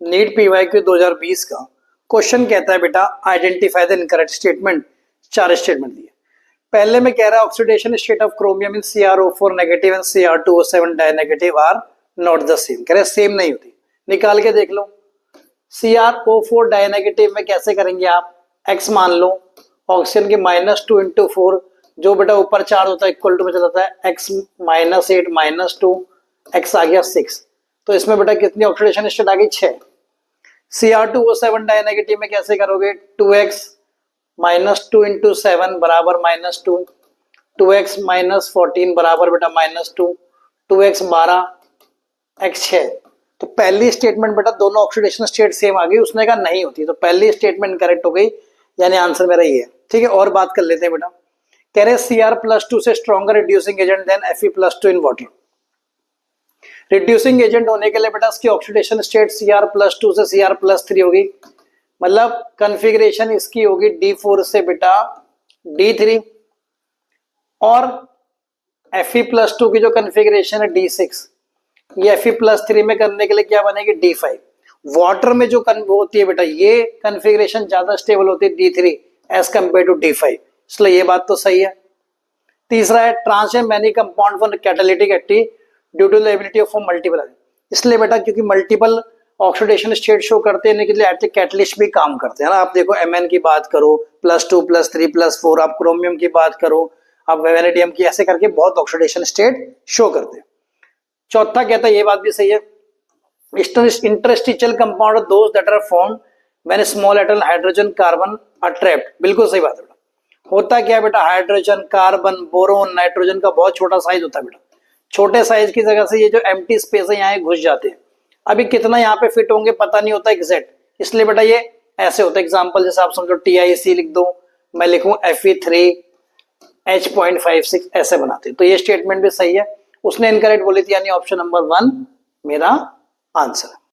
NEET PYQ 2020 का question कहता है बेटा identify the incorrect statement. 4 statement दिए। पहले में कह रहा है oxidation state of chromium in CrO4 negative and Cr2O7 dinegative are not the same. कह रहे सेम नहीं होती, निकाल के देख लो। CrO4 डाइनेगेटिव में कैसे करेंगे आप, x मान लो, ऑक्सीजन की -2 इंटू 4, जो बेटा ऊपर चार्ज होता है इक्वल टू में चला जाता है x -8 -2, x आ गया 6। तो इसमें बेटा कितनी ऑक्सीडेशन स्टेट आ गई 6। Cr2O7 डाइनेगेटिव में कैसे करोगे, 2x -2 इंटू 7 बराबर -2, 2x -14 बराबर बेटा -2, 2x 12, x 6। तो पहली स्टेटमेंट बेटा दोनों ऑक्सीडेशन स्टेट सेम आ गई, उसने कहा नहीं होती, तो पहली स्टेटमेंट करेक्ट हो गई, यानी आंसर मेरा ये है। ठीक है, और बात कर लेते हैं बेटा। कह रहे Cr+2 से stronger reducing agent than Fe+2 in water. Reducing agent होने के लिए बेटा इसकी ऑक्सीडेशन स्टेट Cr+2 से Cr+3 होगी, मतलब कॉन्फ़िगरेशन इसकी होगी D4 से बेटा D3, और Fe+2 की जो कॉन्फ़िगरेशन है D6, ये Fe+3 में करने के लिए क्या बनेगी D5। वाटर में जो होती है बेटा ये कॉन्फ़िगरेशन ज्यादा स्टेबल होती है D3 as compare to D5, इसलिए ये बात तो सही है। तीसरा है transfer many compound for catalytic activity due to the ability of multiple, इसलिए बेटा क्योंकि मल्टीपल ऑक्सीडेशन स्टेट शो करते हैं के लिए एज कैटलिस्ट भी काम करते हैं ना। आप देखो Mn की बात करो, +2 +3 +4, आप क्रोमियम की बात करो, आप वेनेडियम की, ऐसे करके बहुत ऑक्सीडेशन स्टेट शो करते हैं। चौथा कहता है ये बात भी सही है, interstitial compound those that are formed when small atom hydrogen carbon are trapped. बिल्कुल सही बात है बेटा। होता क्या है बेटा, हाइड्रोजन कार्बन बोरोन नाइट्रोजन का बहुत छोटा साइज होता है बेटा, छोटे साइज की जगह से ये जो एम्प्टी स्पेस है यहाँ घुस जाते हैं। अभी कितना यहाँ पे फिट होंगे पता नहीं होता एग्जैक्ट, इसलिए बेटा ये ऐसे होता है। एग्जांपल जैसे आप समझो TiC लिख दो, मैं लिखूं Fe3H.56, ऐसे बनाते हैं। तो ये स्टेटमेंट भी सही है, उसने इनकरेक्ट बोली थी, यानी ऑप्शन नंबर 1 मेरा आंसर।